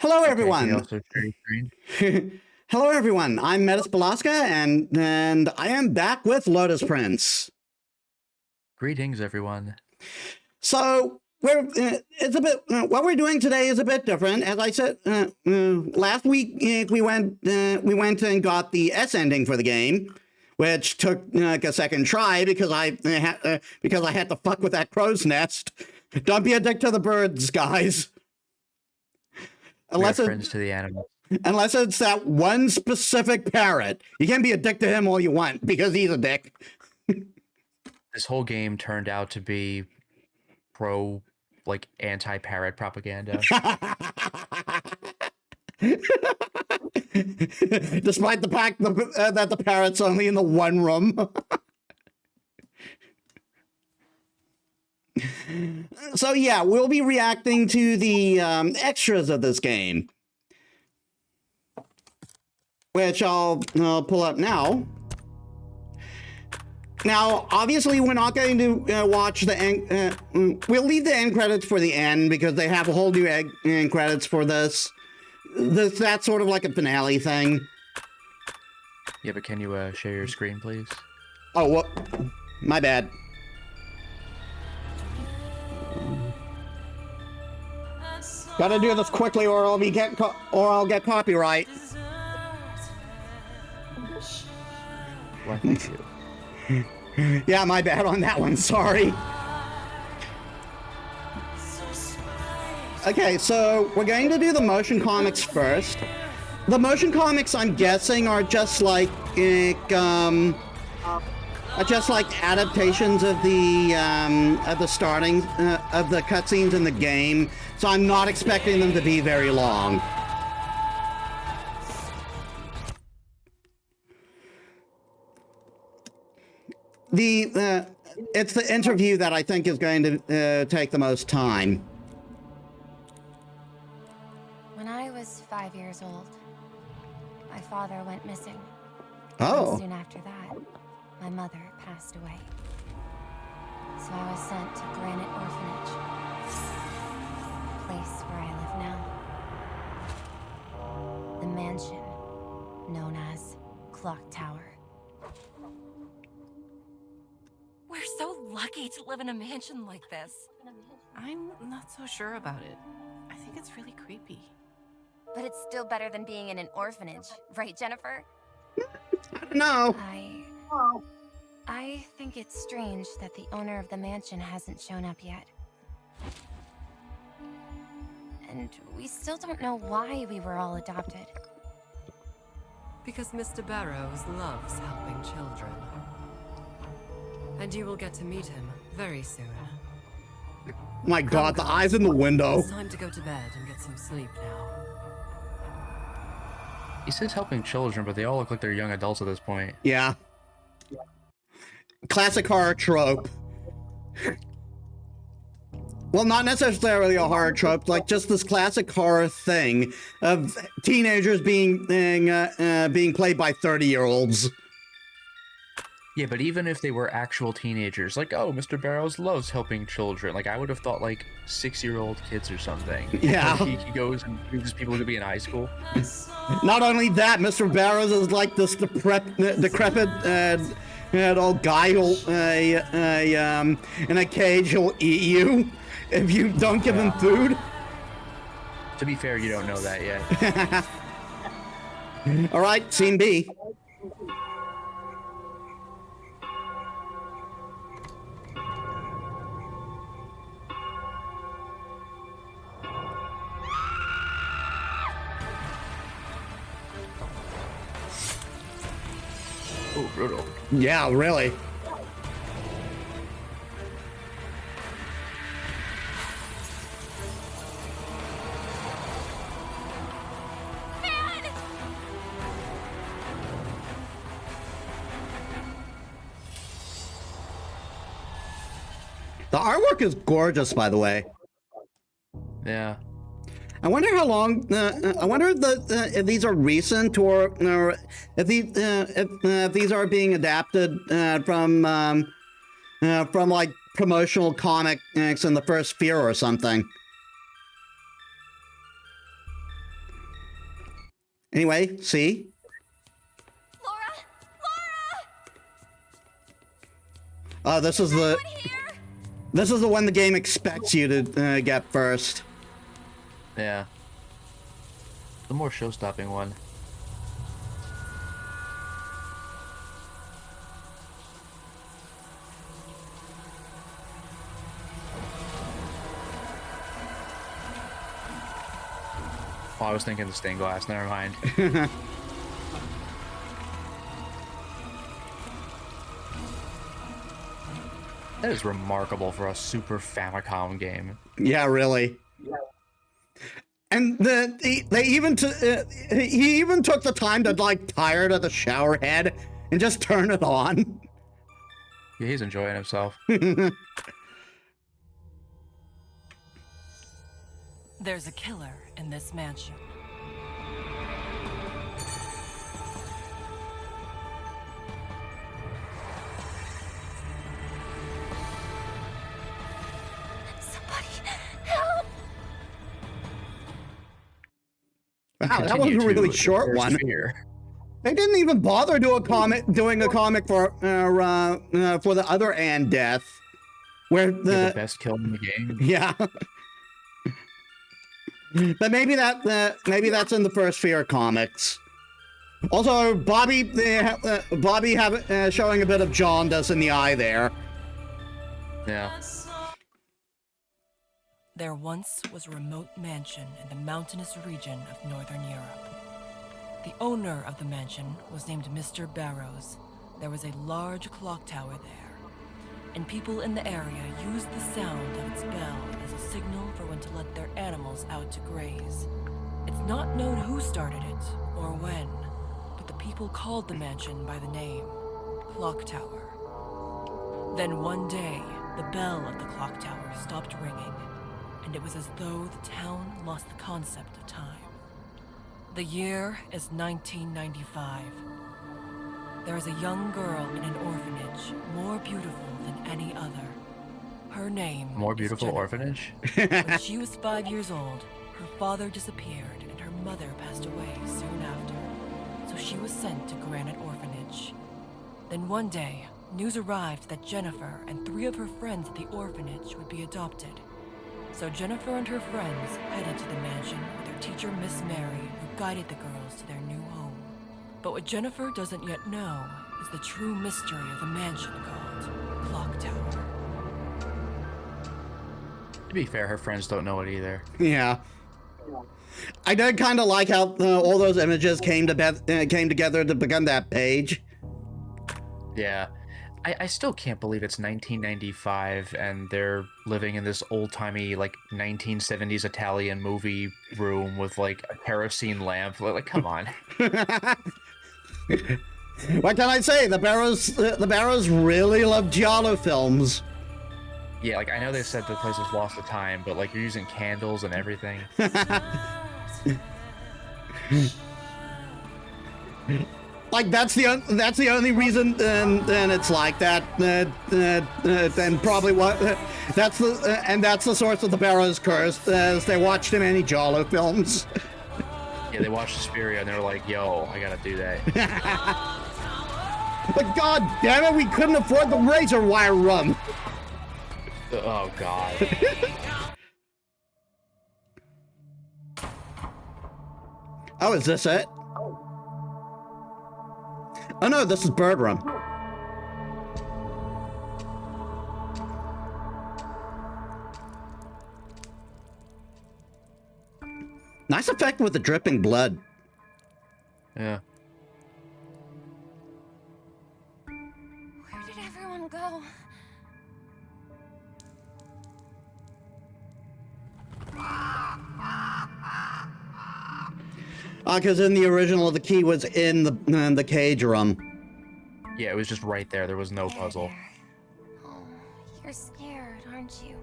Hello, Okay, can you everyone. also share your screen? Hello, everyone. I'm Metis Balaska, and I am back with Lotus Prince. Greetings, everyone. So it's a bit what we're doing today is a bit different. As I said last week, we went and got the S ending for the game, which took like a second try because I had to fuck with that crow's nest. Don't be a dick to the birds, guys. We are friends to the animals. Unless it's that one specific parrot. You can be a dick to him all you want because he's a dick. This whole game turned out to be anti-parrot propaganda. Despite the fact that the parrot's only in the one room. So yeah, we'll be reacting to the extras of this game, which I'll pull up now. Now, obviously, we're not going to watch the end. We'll leave the end credits for the end because they have a whole new end credits for this. That's sort of like a finale thing. Yeah, but can you share your screen, please? Oh, what? My bad. Gotta do this quickly, or I'll get copyright. Why, thank you. Yeah, my bad on that one. Sorry. Okay, so we're going to do the motion comics first. The motion comics, I'm guessing, are just like adaptations of the starting of the cutscenes in the game. So I'm not expecting them to be very long. It's the interview that I think is going to take the most time. When I was 5 years old, my father went missing. Oh. And soon after that, my mother passed away. So I was sent to Granite Orphanage, the place where I live now. The mansion known as Clock Tower. We're so lucky to live in a mansion like this. I'm not so sure about it. I think it's really creepy. But it's still better than being in an orphanage, right, Jennifer? I don't know. I think it's strange that the owner of the mansion hasn't shown up yet. And we still don't know why we were all adopted. Because Mr. Barrows loves helping children. And you will get to meet him very soon. My God, the eyes in the window. It's time to go to bed and get some sleep now. He says helping children, but they all look like they're young adults at this point. Yeah. Classic horror trope. Well, not necessarily a horror trope, like just this classic horror thing of teenagers being played by 30-year-olds. Yeah, but even if they were actual teenagers, like, oh, Mr. Barrows loves helping children. Like, I would have thought, like, 6-year-old kids or something. Yeah. Like, he goes and proves people to be in high school. Not only that, Mr. Barrows is like this decrepit old guy who'll in a cage who'll eat you if you don't give him food. To be fair, you don't know that yet. All right, scene B. Oh, brutal. Yeah, really. The artwork is gorgeous, by the way. Yeah. I wonder how long. I wonder if these are recent or if these are being adapted from like promotional comics in the first Sphere or something. Anyway, see? Laura! This is the one the game expects you to get first. Yeah. The more show-stopping one. Oh, I was thinking the stained glass. Never mind. That is remarkable for a Super Famicom game. Yeah, really. And they even he even took the time to like tire to the shower head and just turn it on. Yeah, he's enjoying himself. There's a killer in this mansion. Somebody help! Wow, that was a really short one. They didn't even bother doing a comic for the other Anne death, where the best kill in the game. Yeah. But maybe that's in the First Fear comics. Also, Bobby showing a bit of jaundice in the eye there. Yeah. There once was a remote mansion in the mountainous region of Northern Europe. The owner of the mansion was named Mr. Barrows. There was a large clock tower there, and people in the area used the sound of its bell as a signal for when to let their animals out to graze. It's not known who started it or when, but the people called the mansion by the name Clock Tower. Then one day, the bell of the clock tower stopped ringing, and it was as though the town lost the concept of time. The year is 1995. There is a young girl in an orphanage, more beautiful than any other. Her name More is beautiful Jennifer. orphanage? When she was 5 years old, her father disappeared and her mother passed away soon after. So she was sent to Granite Orphanage. Then one day, news arrived that Jennifer and 3 of her friends at the orphanage would be adopted. So Jennifer and her friends headed to the mansion with their teacher Miss Mary, who guided the girls to their new home. But what Jennifer doesn't yet know is the true mystery of the mansion called Clock Tower. To be fair, her friends don't know it either. Yeah. I did kind of like how all those images came together to become that page. Yeah. I still can't believe it's 1995 and they're living in this old-timey, like, 1970s Italian movie room with, like, a kerosene lamp. Like, come on. What can I say? The Barrows really love giallo films. Yeah, like, I know they said the place was lost to time, but, like, you're using candles and everything. Like that's the only reason then it's like that. Then probably that's the source of the Barrows curse. As they watched too many giallo films. Yeah, they watched Suspiria and they were like, "Yo, I gotta do that." But god damn it, we couldn't afford the razor wire rum. Oh god. Oh, is this it? Oh no, this is Bird Room. Nice effect with the dripping blood. Yeah. Where did everyone go? Because in the original, the key was in the cage room. Yeah, it was just right there. There was no There, puzzle. there. Oh, you're scared, aren't you?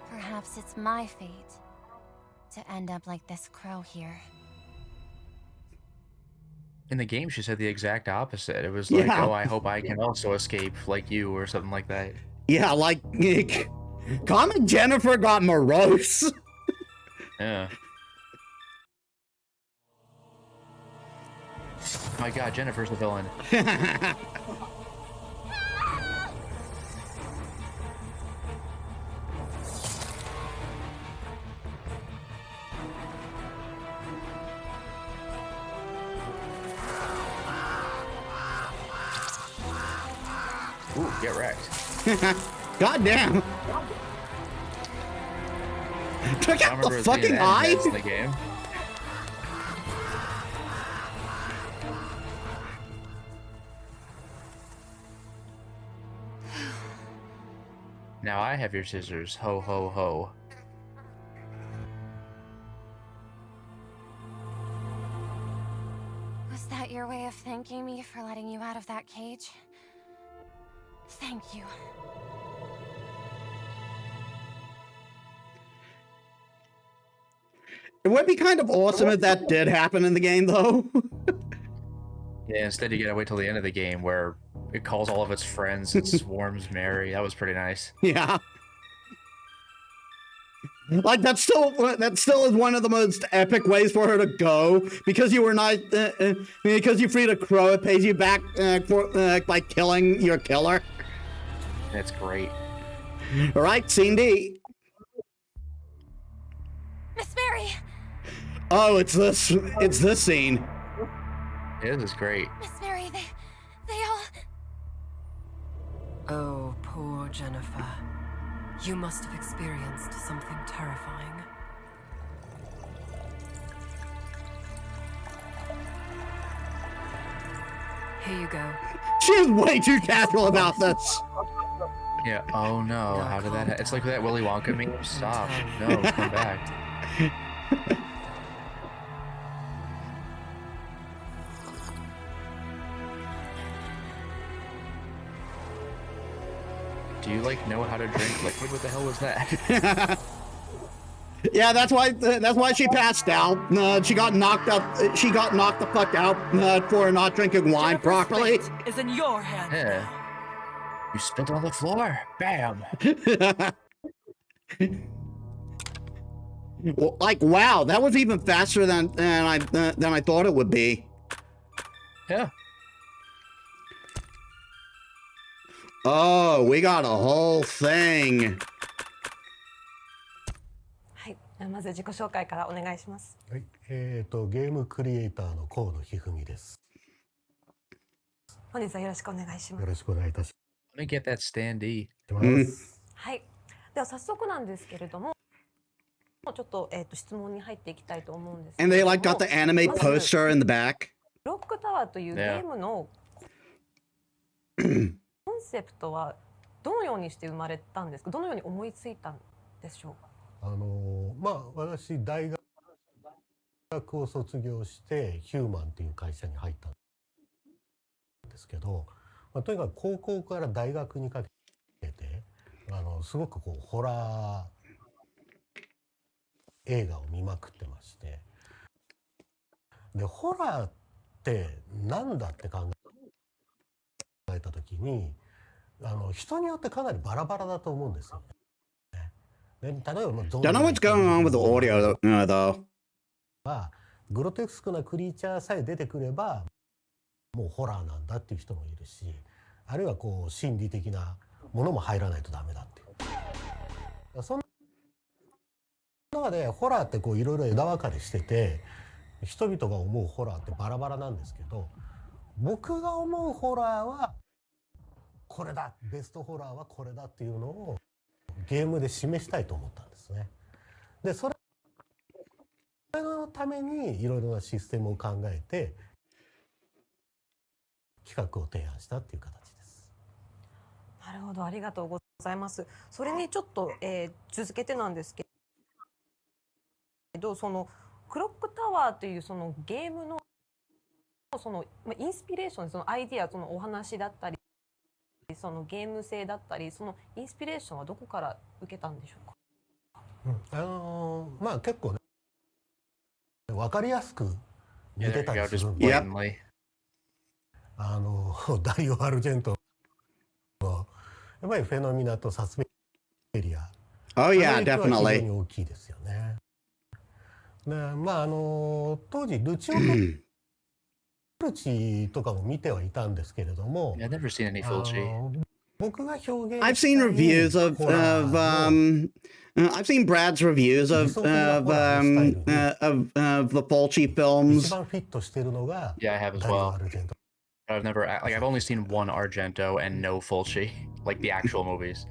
Perhaps it's my fate to end up like this crow here. In the game, she said the exact opposite. It was like, Yeah. "Oh, I hope I can also escape like you," or something like that. Yeah, like, Common Jennifer got morose. Yeah. My God, Jennifer's the villain. Ooh, get wrecked. God damn. Took I out the remember it being fucking that eye? intense in the game. Now I have your scissors. Ho, ho, ho. Was that your way of thanking me for letting you out of that cage? Thank you. It would be kind of awesome if that did happen in the game, though. Yeah, instead you gotta wait till the end of the game where it calls all of its friends and swarms Mary. That was pretty nice. Yeah. Like, that still is one of the most epic ways for her to go, because you were not because you freed a crow. It pays you back by killing your killer. That's great. All right, scene D. Miss Mary! Oh, it's this scene. Yeah, this is great. Miss Mary, they all... Oh, poor Jennifer. You must have experienced something terrifying. Here you go. She's way too casual about this. Yeah. Oh no, No, how did calm that? It's like that Willy Wonka meme. Stop. No, come back. Do you like know how to drink liquid? What the hell was that? Yeah, that's why she passed out. She got knocked up. She got knocked the fuck out for not drinking wine Jennifer's properly. fate is in your hands Yeah. now. You spilled it on the floor. Bam. Well, like, wow, that was even faster than I thought it would be. Yeah. Oh, we got a whole thing. はい、まず自己紹介からお願いします。はい、ゲームクリエイターの河野一二です。本日はよろしくお願いします。よろしくお願いいたし Let me get that standee. ます。はい。では早速なんですけれども、ちょっと質問に入っていきたいと思うんですけ And れ they ども。 like got the anime まず poster in the back. ロックタワーというゲ Yeah. ームのコンセプトはどのようにして生まれたんですか。どのように思いついたんでしょうか。まあ私大学を卒業してヒューマンっていう会社に入ったんですけど、とにかく高校から大学にかけてすごくこうホラー映画を見まくってまして、でホラーってなんだって考えた時に人によってかなりバラバラだと思うんですよね。で例えばゾンビ Don't know what's going on with the audio though. はグロテスクなクリーチャーさえ出てくればもうホラーなんだっていう人もいるし、あるいはこう心理的なものも入らないとダメだっていう。その中でホラーってこういろいろ枝分かれしてて、人々が思うホラーってバラバラなんですけど、僕が思うホラーはこれだ、ベストホラーはこれだっていうのをゲームで示したいと思ったんですね。でそれのためにいろいろなシステムを考えて企画を提案したっていう形です。なるほど、ありがとうございます。それにちょっと、続けてなんですけど、そのクロックタワーというそのゲームのそのインスピレーション、そのアイディア、そのお話だったり、そのゲーム性だったり、そのインスピレーションはどこから受けたんでしょうか。まあ結構ね分かりやすく似 Yeah, て there た you り go. する Just んで、 blatantly. ダリオ・アルジェントのやっぱりフェノミナとサスペリア Oh あ yeah, の影響は非常 definitely. に大きいですよね。でまあ当時ルチオ・ルチとかも見てはいたんですけれども I've never seen any あ Fulci. の僕が表現 I've した seen い reviews ホラ of ーの I've seen Brad's reviews 理想的なホラーのスタイルに of the Fulci 一 films. 番フィットしてるのが Yeah, I have as ダリオ・ well. アルジェント I've never like I've only seen one Argento and no Fulci, like the actual movies.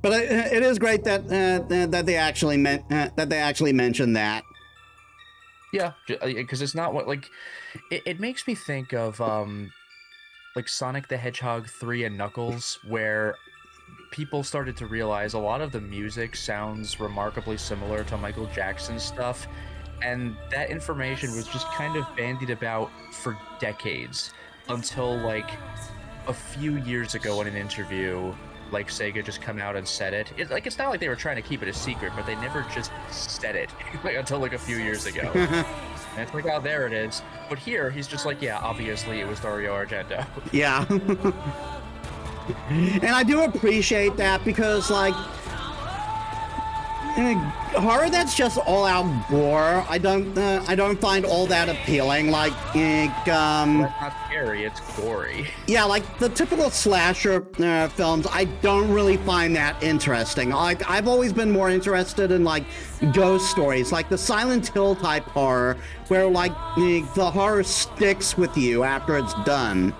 But it is great that that they actually mentioned that. Yeah, because it's not what like it makes me think of like Sonic the Hedgehog 3 and Knuckles, where people started to realize a lot of the music sounds remarkably similar to Michael Jackson's stuff, and that information was just kind of bandied about for decades until like a few years ago in an interview, like Sega just come out and said it. It's not like they were trying to keep it a secret, but they never just said it like, until like a few years ago. And it's like, oh, there it is. But here, he's just like, yeah, obviously it was Dario Argento. Yeah. And I do appreciate that because, like, horror that's just all out gore, I don't find all that appealing. Like, That's not scary, it's gory. yeah, like the typical slasher films, I don't really find that interesting. Like, I've always been more interested in like ghost stories, like the Silent Hill type horror, where like the horror sticks with you after it's done.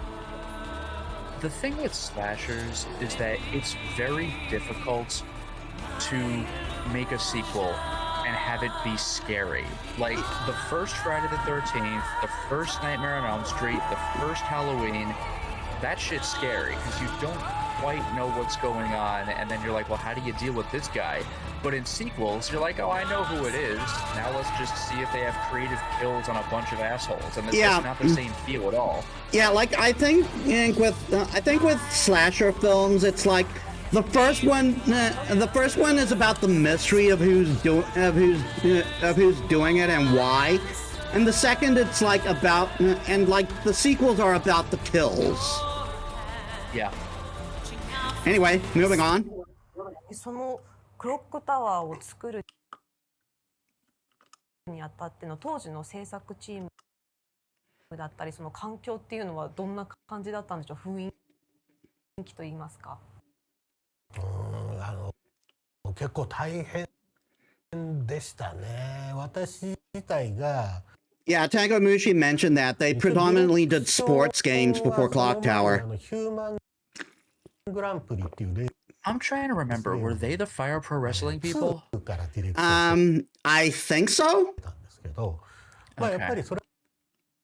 The thing with slashers is that it's very difficult to make a sequel and have it be scary. Like, the first Friday the 13th, the first Nightmare on Elm Street, the first Halloween, that shit's scary because you don't quite know what's going on, and then you're like, well, how do you deal with this guy? But in sequels, you're like, oh, I know who it is. Now let's just see if they have creative kills on a bunch of assholes, and it's Yeah. just not the same feel at all. Yeah, like I think with slasher films, it's like the first one is about the mystery of who's doing it and why, and the second it's like about and like the sequels are about the kills. Yeah. Anyway, moving on. そのクロックタワーを作るにあたっての当時の制作チームだったりその環境っていうのはどんな感じだったんでしょう。雰囲気と言いますか。結構大変でしたね。私自体が Yeah, Tango Mushi mentioned that they predominantly did sports games before Clock Tower. ヒューマングランプリっていうレー I'm trying to remember, were they the Fire Pro Wrestling people? スからディレクトし I think so. てたんですけど、まあやっぱりそれ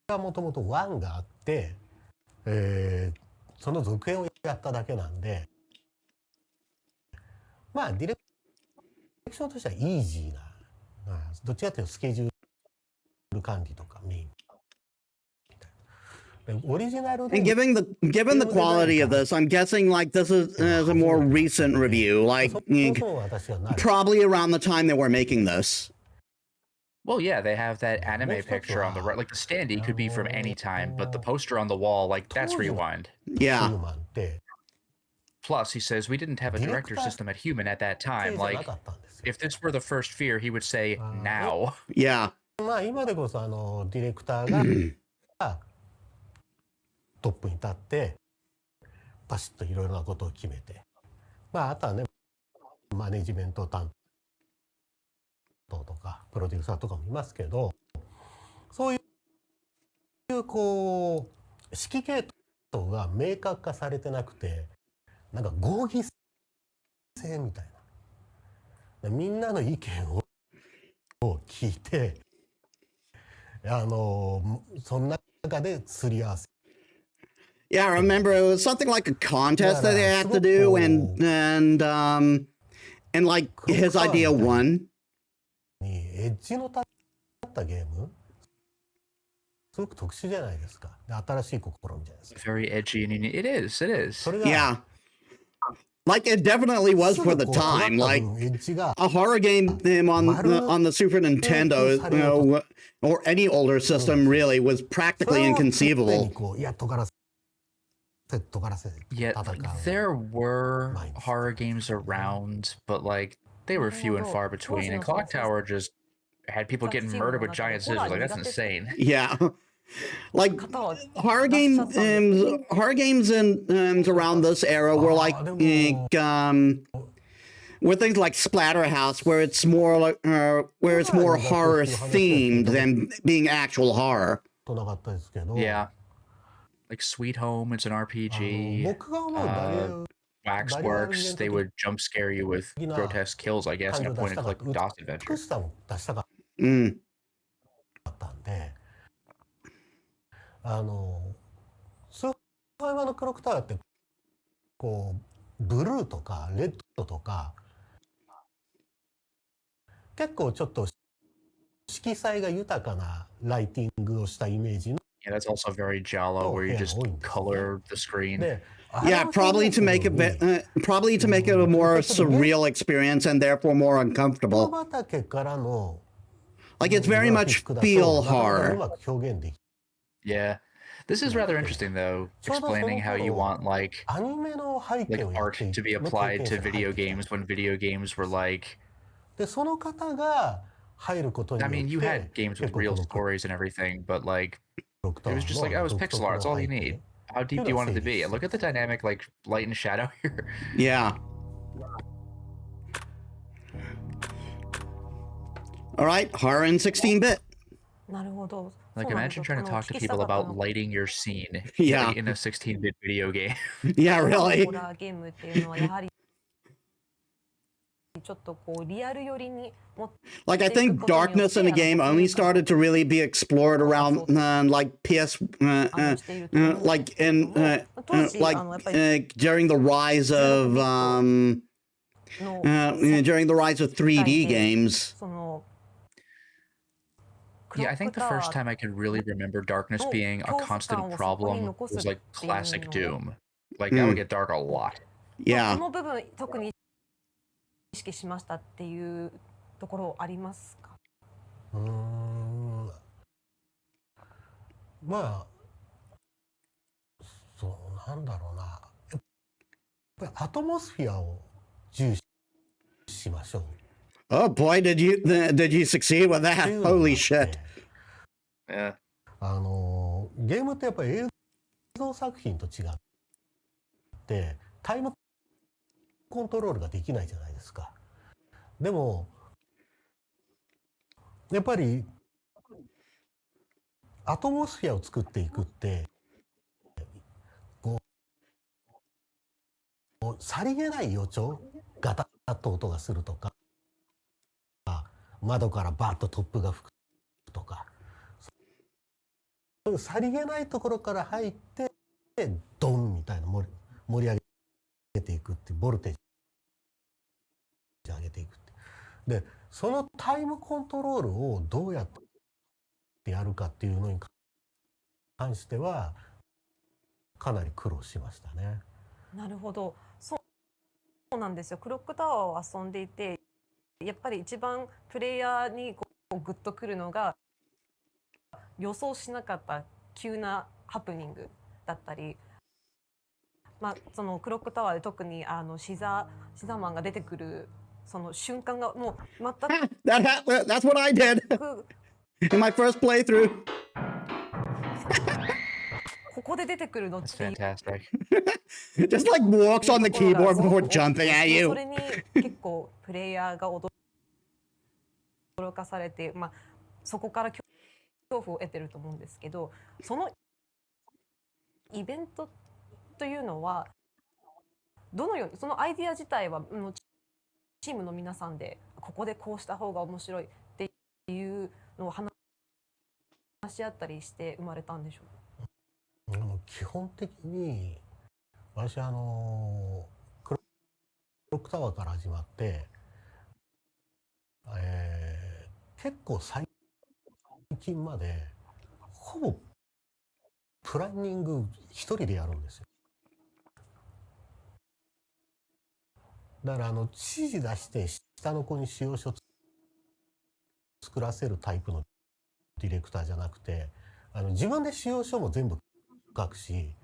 がもともと1があって、その続編をやっただけなんで、まあディレクションとしてはイージーな、どっちかというとスケジュール管理とかメイン。オリジナルで And given the quality of this, I'm guessing like this is a more recent review, like そう私はなる。 probably around the time they were making this. Well, yeah, they have that anime picture on the right. Like, the standee could be from any time, but the poster on the wall, like, that's Rewind. ヒュ Yeah. ーマンって Plus, he says, we didn't have a director system at Human at that 手 time. じゃな Like, かったんですよ。 if this were the first fear, he would say, now. Yeah. まあ今でこそディレクターがトップに立ってパシッといろいろなことを決めて、まああとはねマネジメント担当とかプロデューサーとかもいますけど、そういうこう指揮系統が明確化されてなくて、なんか合議制みたいな、みんなの意見を聞いて、その中ですり合わせ。 Yeah, I remember it was something like a contest that they had to do, and like his idea won. にエッジの立ったゲームすごく特殊じゃないですか。で新しい試みじゃないですか。 Very edgy and unique. It is, it is. それが Yeah. Like it definitely was for the time. Like エッジが a horror game on the Super Nintendo, or any older system really was practically 手に inconceivable. こういや尖ら Yeah, like, there were horror games around, but like they were few and far between. And Clock Tower just had people getting murdered with giant scissors. Like that's insane. Yeah. Like 方は horror いらっしゃったんです。 horror games in around this era were like with things like Splatterhouse, where it's more like where it's more horror themed than being actual horror. となかったですけど、 Yeah, like Sweet Home, it's an RPG. 僕が思うバリエ Waxworks, they would jump scare you with grotesque kills, I guess, in a point and click DOS 美 adventure. しさを出したか Mm. ったんで、スーファイバーのクロックタワーってこうブルーとかレッドとか結構ちょっと色彩が豊かなライティングをしたイメージの Yeah, that's also very Giallo, where you just color the screen. で、 Yeah, probably to make it probably to make it a more surreal experience and therefore more この uncomfortable. 畑からの Like it's very much feel horror. うまく表現でき Yeah. This is rather interesting, though, explaining how you want, like アニメの背景をやっ art てい to be の経 applied 験 to 者が入 video ってきた games when video games were like... でその方が入ることによ I って mean, you had games with 結構 real この stories and everything, but like, クロックタ it ワ was ー just like, の oh, it's 独 pixel 特 art, の it's all you 背景 need. How deep do you want it to be? And look at the dynamic, like, light and shadow here. Yeah. All right, horror in 16-bit. なるほど。 Like, そうなんです imagine よ。 trying to この talk 聞 to きした people かった about の lighting your scene Yeah. in a 16-bit video game. Yeah, ホ really. ラーゲームっていうのはやはりちょっとこうリアル寄りに持って Like I think darkness in a game only started to really be explored around like PS like in during the rise of during the rise of 3D games. その Yeah, I think the first time I can really remember darkness being a constant problem was like classic Doom. Like, that would get dark a lot. こ Yeah. の部分特に意識しましたっていうところありますか？まあそうなんだろうな、やっぱりアトモスフィアを重視しましょう。 Oh boy, did you succeed with that? Holy shit. Yeah. ゲームってやっぱり映像作品と違ってタイムコントロールができないじゃないですか。でもやっぱりアトモスフィアを作っていくってこうさりげない予兆、ガタッと音がするとか、窓からバッと突風が吹くとか、そういうさりげないところから入ってドンみたいな盛り上げていくっていう、ボルテージ上げていくって。でそのタイムコントロールをどうやってやるかっていうのに関してはかなり苦労しましたね。なるほど。そうなんですよ。クロックタワーを遊んでいて、やっぱり一番プレイヤーにこうグッとくるのが予想しなかった急なハプニングだったり、まあそのクロックタワーで特にシザマンが出てくるその瞬間がもう全く That's what I did in my first playthrough. ここで出てくるのっ That's ていう fantastic. Just like walks on the keyboard before jumping at そ you. れに結構プレイヤーが驚かされて、まあそこから恐怖を得てると思うんですけど、そのイベントというのはどのように、そのアイディア自体はチームの皆さんでここでこうした方が面白いっていうのを話し合ったりして生まれたんでしょうか？基本的に私クロックタワーから始まって、結構最近までほぼプランニング一人でやるんですよ。だから指示出して下の子に使用書作らせるタイプのディレクターじゃなくて、自分で使用書も全部書くし、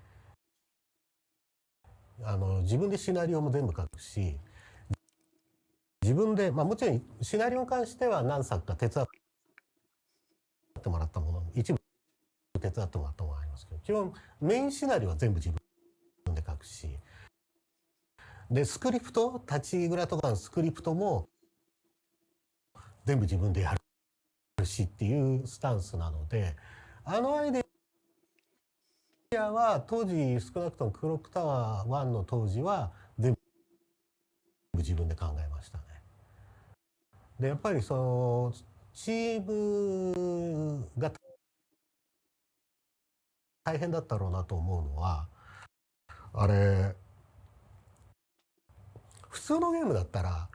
自分でシナリオも全部書くし、自分で、もちろんシナリオに関しては何作か手伝ってもらったもの、一部手伝ってもらったものがありますけど、基本メインシナリオは全部自分で書くし、でスクリプト、立ち蔵とかのスクリプトも全部自分でやるしっていうスタンスなので、アイデアは当時少なくともクロックタワー1の当時は全部自分で考えましたね。でやっぱりそのチームが大変だったろうなと思うのは、あれ普通のゲームだったら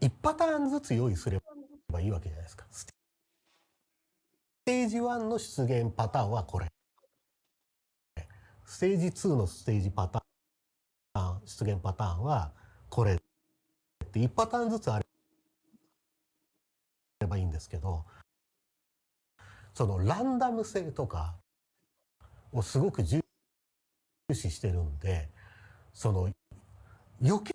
1パターンずつ用意すればいいわけじゃないですか。ステージ1の出現パターンはこれ、ステージ2のステージパターン、出現パターンはこれって1パターンずつあればいいんですけど、そのランダム性とかをすごく重視してるんで、その余計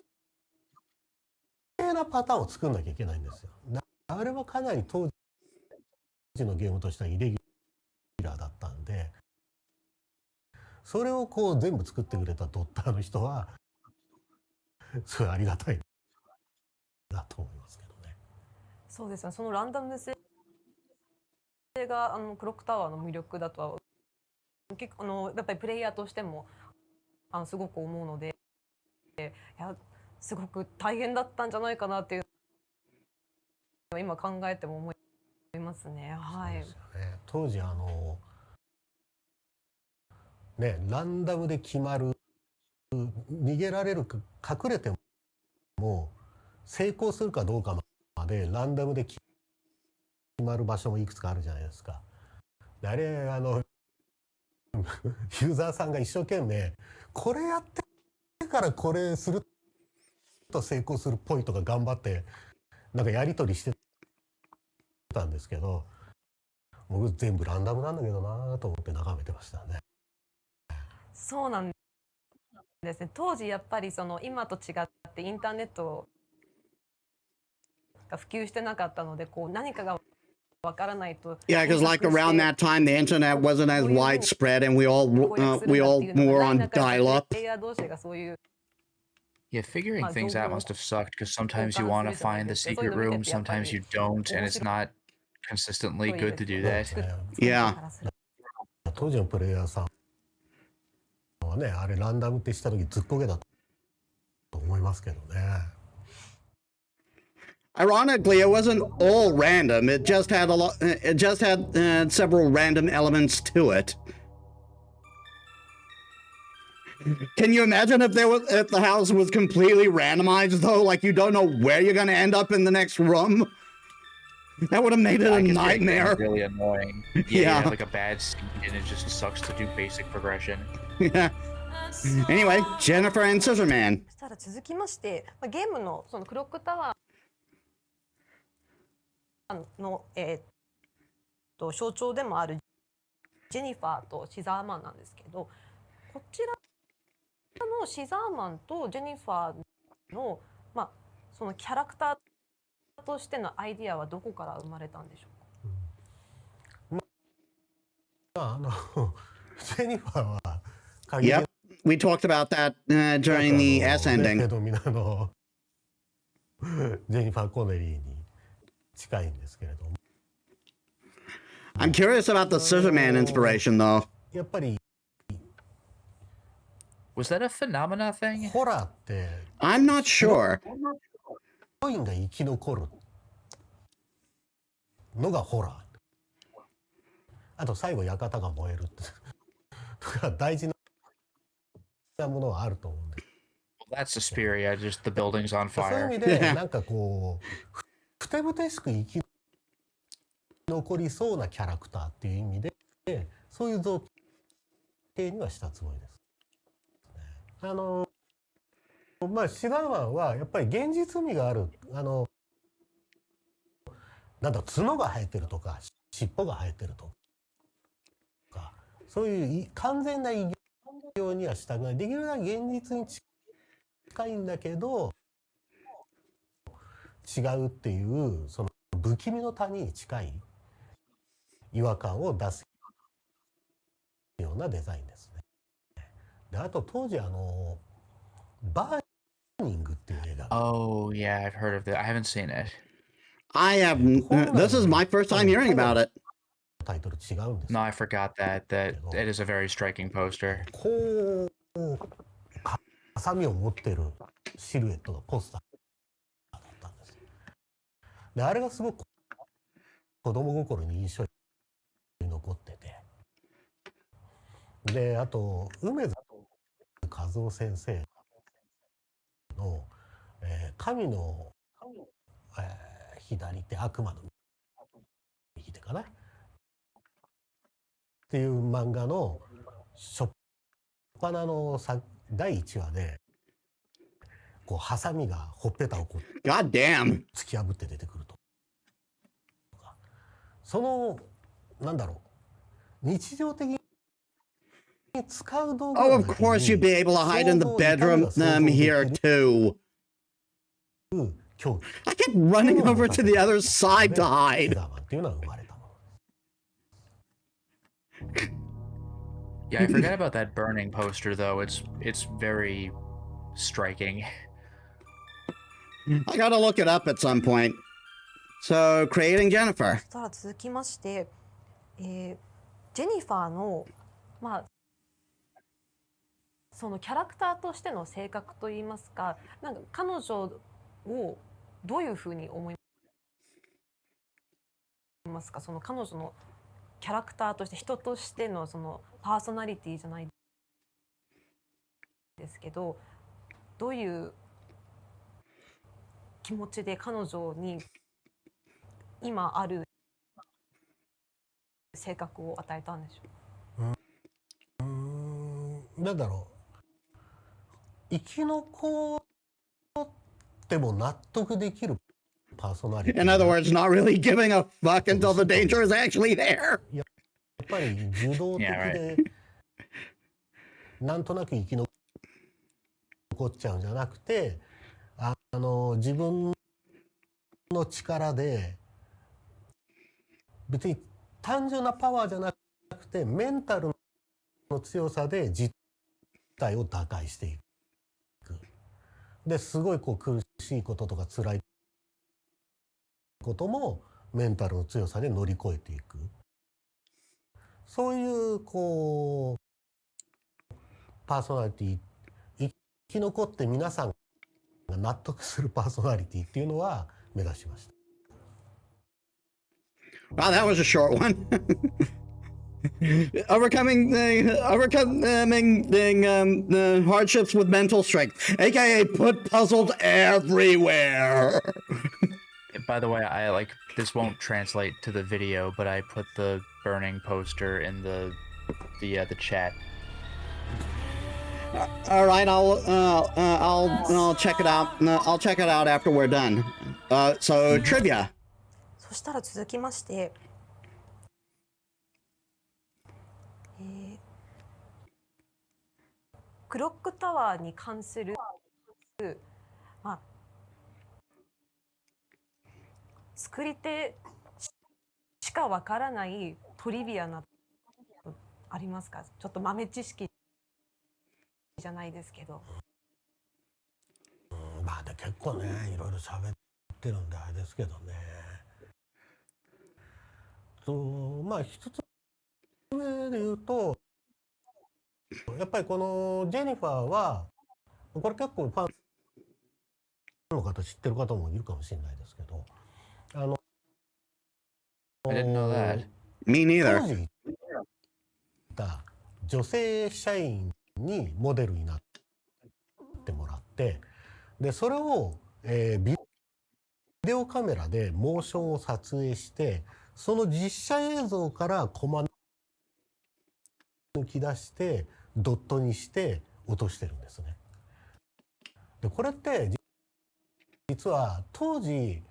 なパターンを作んなきゃいけないんですよ。あれはかなり当時のゲームとしてはイレギュラーだったんで、それをこう全部作ってくれたドッターの人はすごいありがたいなと思いますけどね。そうですね、そのランダム性がクロックタワーの魅力だとは結構やっぱりプレイヤーとしてもすごく思うので、いやすごく大変だったんじゃないかなっていうのを今考えても思いますね。はい。そうですよね。当時ランダムで決まる、逃げられるか隠れても成功するかどうかまでランダムで決まる場所もいくつかあるじゃないですか。あれユーザーさんが一生懸命これやってからこれすると成功するっぽいとか頑張ってなんかやり取りしてたんですけど、僕全部ランダムなんだけどなと思って眺めてましたね。そうなんですね。当時やっぱり今と違ってインターネットが普及してなかったので、こう何かがわからないと。Yeah, because like around that time, the internet wasn't as widespread, and we all were on dial-up. プレイヤー同士がそういう Yeah, figuring things out must have sucked because sometimes you want to find the secret room, sometimes you don't, and it's not consistently good to do that. Yeah. 当時のプレイヤーさんはね、あれランダムってした時ずっこけだと思いますけどね。Ironically, it wasn't all random. It just had It just had several random elements to it. Can you imagine if the house was completely randomized though? Like you don't know where you're gonna end up in the next room. That would have made it a nightmare. Really annoying. Yeah, Yeah. you have like a bad scene and it just sucks to do basic progression. Yeah. Anyway, Jennifer and Scissorman. そしたら続きまして、ゲームのそのクロックタワーの象徴でもあるジェニファーとシザーマンなんですけど、こちらのシザーマンとジェニファーのそのキャラクターとしてのアイディアはどこから生まれたんでしょうか。ジェニファーは Yep, we talked about that during the S ending. ジェニファー・コネリーに近いんですけれども。I'm curious about the Scissorman inspiration, though. やっぱり Was that a phenomena thing? ホラーって I'm not sure. ヒロインが生き残るのがホラー。あと最後館が燃えるとか大事なものはあると思うんです。That's Suspiria, just the building's on そういう fire. 意味でなんかこうふてぶてしく生き残りそうなキャラクターっていう意味でそういう造形にはしたつもりです。シガーマンはやっぱり現実味があるなんだ角が生えてるとか尻尾が生えてるとかそういう完全な異ようにはしたくない。できるだけ現実に近いんだけど違うっていうその不気味の谷に近い違和感を出すようなデザインですね。であと当時バーニングっていう映画が Oh yeah, I've heard of that. I haven't seen it. I have. This is my first time hearing about it. タイトル違うんです No, よ。 I forgot that it is a very striking poster. こうハサミを持ってるシルエットがポスターだったんです。であれがすごく子供心に印象に残ってて、であと梅津和夫先生の、神の、左手悪魔の右手かなっていう漫画の初っ端の第1話でこうハサミがほっぺたをこう God damn. 突き破って出てくるとか、そのなんだろう日常的に使う道具 Oh, が of だけ course に you'd be able to hide in the 想像痛み bedroom が想像でき here る too. 狂気 I kept running over to the other side to で hide. キザーマンっていうのは生まれたもの。 Yeah, I forget about that burning poster though. It's very striking. I gotta look it up at some point. So, creating Jennifer. そしたら続きまして、ジェニファーのまあそのキャラクターとしての性格といいますか、なんか彼女をどういうふうに思いますか。その彼女のキャラクターとして人としてのそのパーソナリティじゃないですけど、どういう気持ちで彼女に今ある性格を与えたんでしょう。なんだろう、生き残っても納得できるパーソナリティ。 In other words, not really giving a fuck until the danger is actually there. やっぱり受動的 Yeah, でなんとなく生き残っちゃうんじゃなくて、自分の力で別に単純なパワーじゃなくてメンタルの強さで実態を打開していく。ですごいこう苦しいこととか辛いこともメンタルの強さで乗り越えていく。そういうこうパーソナリティ、生き残って皆さんが納得するパーソナリティっていうのは目指しました。 Wow, that was a short one. Overcoming the hardships with mental strength, aka put puzzles everywhere. By the way, I like this won't translate to the video, but I put the burning poster in the chat. All right, I'll check it out. I'll check it out after we're done. So trivia. そしたら続きまして、クロックタワーに関する、まあ、作り手しかわからないトリビアなありますか。ちょっと豆知識じゃないですけど。まあで結構ねいろいろ喋ってるんであれですけどね。まあ一つ目で言うとやっぱりこのジェニファーはこれ結構ファンの方知ってる方もいるかもしれないですけど、I didn't know that. Me 当 neither. 時いた女性社員にモデルになってもらって、でそれを、ビデオカメラでモーションを撮影して、その実写映像からコマ抜き出してドットにして落としてるんですね。でこれって実は当時、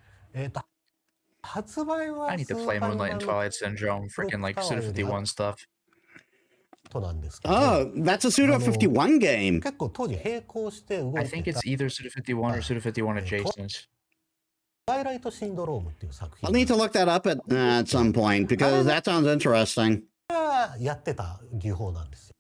発売は I need to play Moonlight and Twilight Syndrome, freaking like Suda 51 stuff. なんですけど、 Oh, that's a Suda 51 game. 結構当時並行して動 I いて think た it's either Suda 51 or Suda 51 adjacent. トワイライトシンドロームっていう作 I'll 品 need to look that up at some point because that sounds interesting. がやってた技法なんですよ。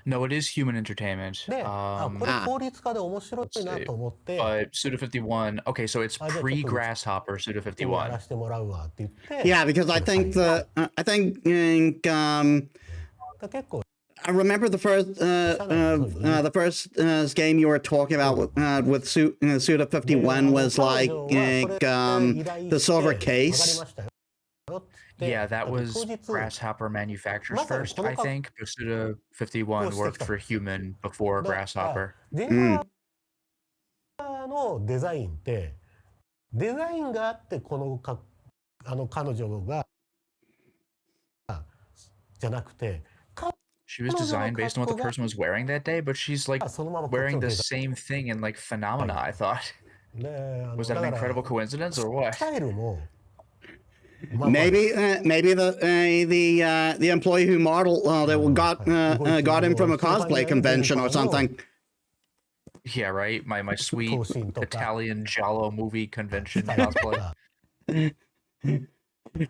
No, it is human entertainment. で、これ効率化で面白いなと思って、 But Suda 51, okay, so it's pre-Grasshopper Suda やら 51. せてもらうわって言って、 Yeah, because I think結構 I remember the first game you were talking about with Suda 51 was like the silver わかり case. ましたよって、 Yeah, that 当 was 日 Grasshopper manufacturers まさに first, この I think. But Suda 51 worked for human before だから Grasshopper. ジェンダーのデザインってデザインがあってこの彼女がじゃなくて She was designed based on what the person was wearing that day, but she's like そのままこっち wearing の the デザ same thing in like Phenomena, I thought. インで Was that だ an から incredible coincidence or what? スタイルもまあまあ Maybe the employee who modeled got him from a cosplay convention or something. Yeah, right? My sweet 頭身とか Italian Giallo movie convention cosplay.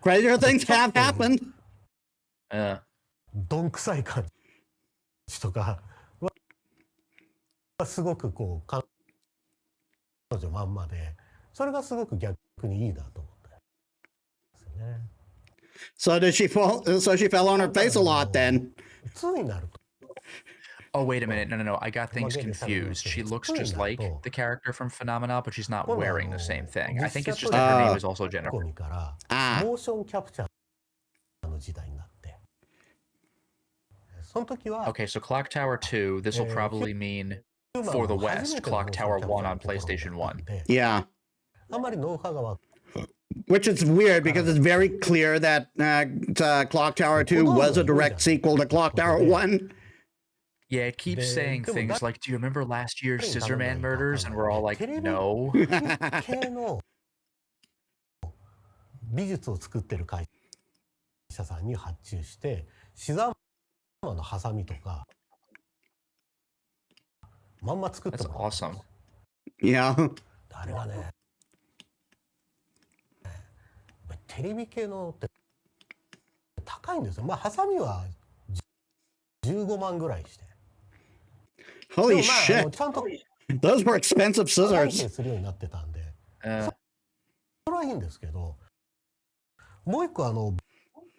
Crazier things have happened. どんくさい感じとかはすごくこう彼女まんまでそれがすごく逆にいいなと思ったんですよね。 So did she fall? So she fell on her face a lot then. 2になると Oh, wait a minute. No. I got things confused. She looks just like the character from Phenomena, but she's not wearing the same thing. I think it's just that her name is also 込 Jennifer. みからああモーションキャプチャーの時代になってその時は Okay, so Clock Tower 2, this will probably mean for the West, Clock Tower 1 on PlayStation 1. Yeah, あんまりノウハウがわ which is weird because it's very clear that Clock Tower 2 was a direct sequel to Clock Tower 1. Yeah, it keeps saying things like, do you remember last year's Scissorman murders? And we're all like, no. 系の美術を作ってる会社さんに発注してシザーマンのハサミとかまんま作って That's もらった awesome. Yeah. あれがねテレビ系のって高いんですよ。まあハサミは15万ぐらいして Holy でもまあ shit. ちゃんと Those were expensive 会 scissors. 計するようになってたんで Uh, それはいいんですけどもう一個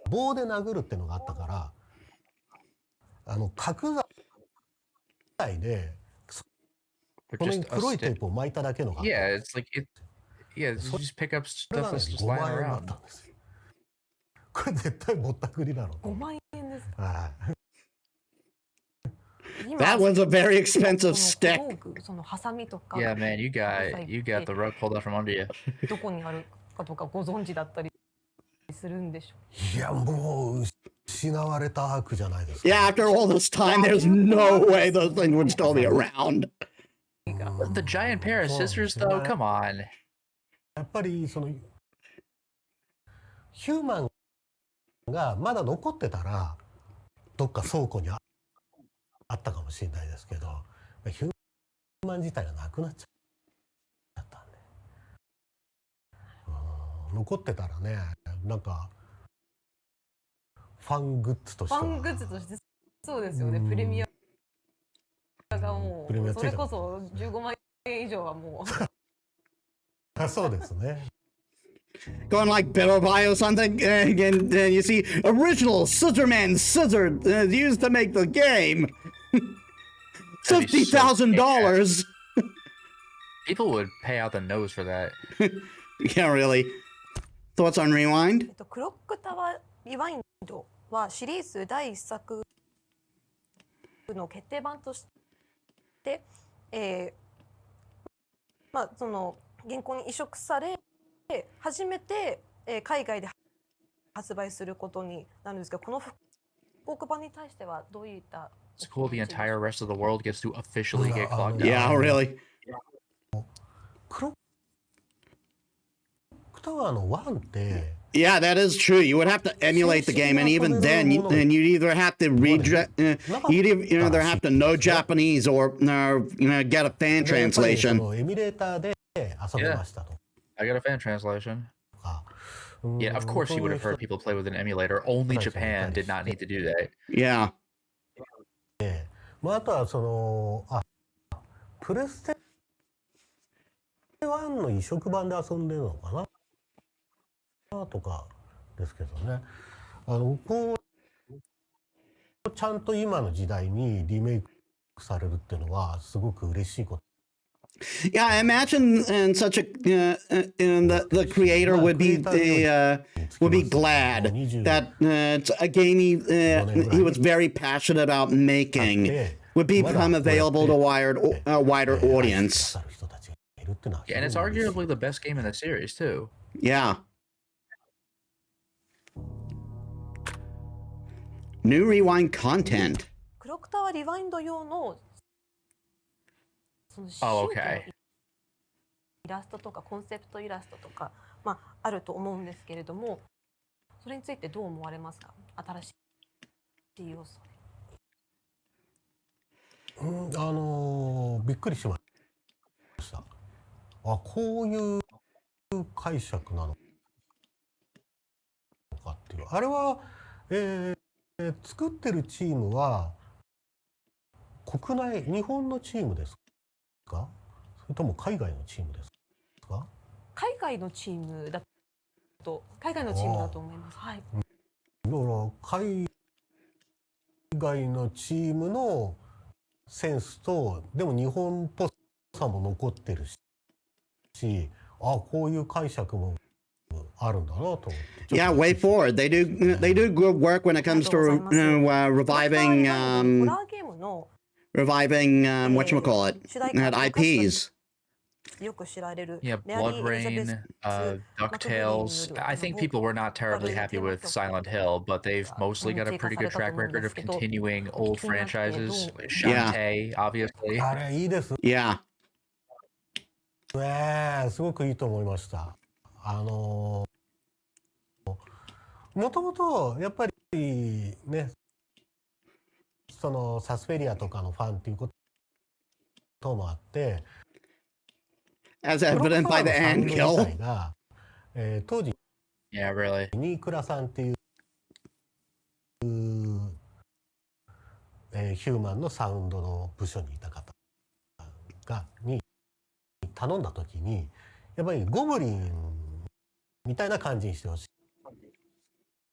棒で殴るっていうのがあったから角材で but この just に a 黒いテ stick. ープを巻いただけのがあった Yeah, it's like it. Yeah, you just pick up それ stuff がね that's just 5 lying 万円だっ around. たんですよ。これ絶対ぼったくりだろう5万円ですか。はい。今 That was a very expensive その stick. 工具そのハサミとか Yeah, man, you got the rug pulled out from under you. どこにあるかとかご存知だったりするんでしょう。いやもう失われた悪じゃないですか。 Yeah, after all this time, there's no way those things would still be around. The giant pair of scissors, though. Come on. やっぱりそのヒューマンがまだ残ってたらどっか倉庫にあったかもしれないですけど、ヒューマン自体がなくなっちゃったんで、残ってたらね、なんかファングッズとしてはファングッズとしてそうですよね。プレミアがもプレミアうそれこそ15万円以上はもう。あ、そうですね。 Going like Better Buy or something, and you see original Scissorman scissor used to make the game. That'd be so $50,000. People would pay out the nose for that. Yeah, really. Thoughts on Rewind? クロックタワーリワインドはシリーズ第1作の決定版として、まあその原稿に移植され初めて、海外で発売することになるんですけど、この復刻版に対してはどういった It's cool the entire rest of the world gets to officially get clogged Yeah, out. really. クロックタワーの1って Yeah, that is true. You would have to emulate the game, and even then, you'd either have to you'd either have to know Japanese or get a fan でやっぱりそ translation. のエミュレーターで遊べましたと I got a fan translation. か、Yeah, of course そう you い would う have 人 heard people play with an emulator. Only Right, Japan right. did not need to do that. Yeah. まあ、あとはそのプレステ1の移植版で遊んでるのかなとかですけどね、こうちゃんと今の時代にリメイクされるっていうのはすごく嬉しいこと。 Yeah, I imagine in such a the creator would be glad that it's a game he was very passionate about making would become available to a wider audience. Yeah, and it's arguably the best game in the series too. Yeah. New rewind content. クロックタワーリワインド用のその Oh, 新規の okay. イラストとかコンセプトイラストとか、まあ、あると思うんですけれども、それについてどう思われますか？新しい要素。びっくりしました。あ、こういう解釈なのかっていう。あれは、作ってるチームは国内、日本のチームですか？それとも海外のチームですか？海外のチームだと思います。はい。だから海外のチームのセンスと、でも日本っぽさも残ってるし、あ、こういう解釈もあるんだなと思って。Yeah, way forward. They do good work when it comes to reviving ホラーゲームのwhatchamacallit, 主題歌 IPs. よく知られる Yeah, メアリ Blood ー・エリザベ Rain, ス DuckTales. I think people were not terribly happy with Silent Hill, but they've mostly got a pretty good track record of continuing old franchises. Shantae, obviously. あれいいですね。Yeah. すごくいいと思いました。もともとやっぱりね、そのサスペリアとかのファンっていうこともあって、As evident by the Antkill. が、当時 Yeah, really. 新倉さんっていう、ヒューマンのサウンドの部署にいた方に頼んだ時に、やっぱりゴブリンみたいな感じにしてほし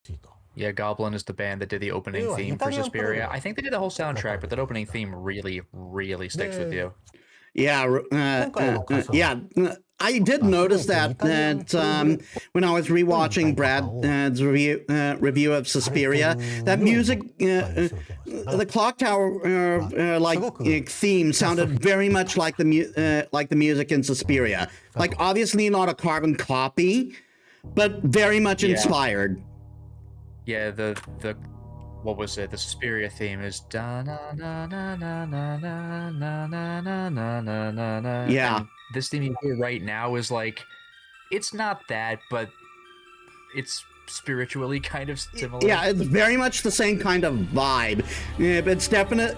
いと。Yeah, Goblin is the band that did the opening theme for Suspiria. I think they did the whole soundtrack, but that opening theme really, really sticks with you. Yeah, yeah. I did notice that when I was rewatching Brad's review of Suspiria, that music, the clock tower theme sounded very much like the music in Suspiria. Like obviously not a carbon copy, but very much inspired. Yeah, the what was it? The Suspiria theme is da na na na na na na na na na na na na. Yeah. And this theme you hear right now is like, it's not that, but it's spiritually kind of similar. Yeah, it's very much the same kind of vibe. Yeah, but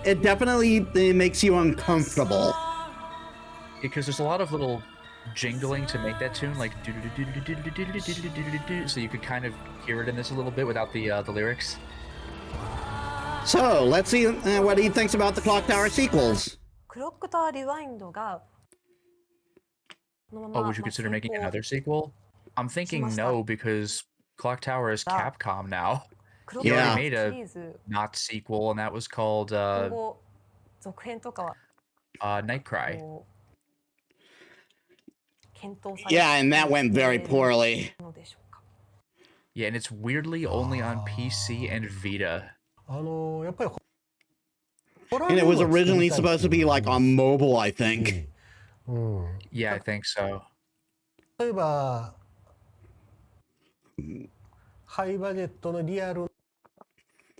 it definitely makes you uncomfortable. Because there's a lot of little jingling to make that tune, like so you could kind of hear it in this a little bit without the lyrics. So let's see what he thinks about the Clock Tower sequels. クロックタワーリワインドが Oh, would you consider making another sequel? I'm thinking no, because Clock Tower is Capcom now. He Yeah. already made a not sequel, and that was called 今後続編とかは Nightcry. こう検討され Yeah, and that went very poorly. るのでしょうか。 Yeah, and it's weirdly only on PC and Vita. やっぱり And it was originally supposed to be like on mobile, I think. Yeah, I think so. 例えばハイバジェットのリアル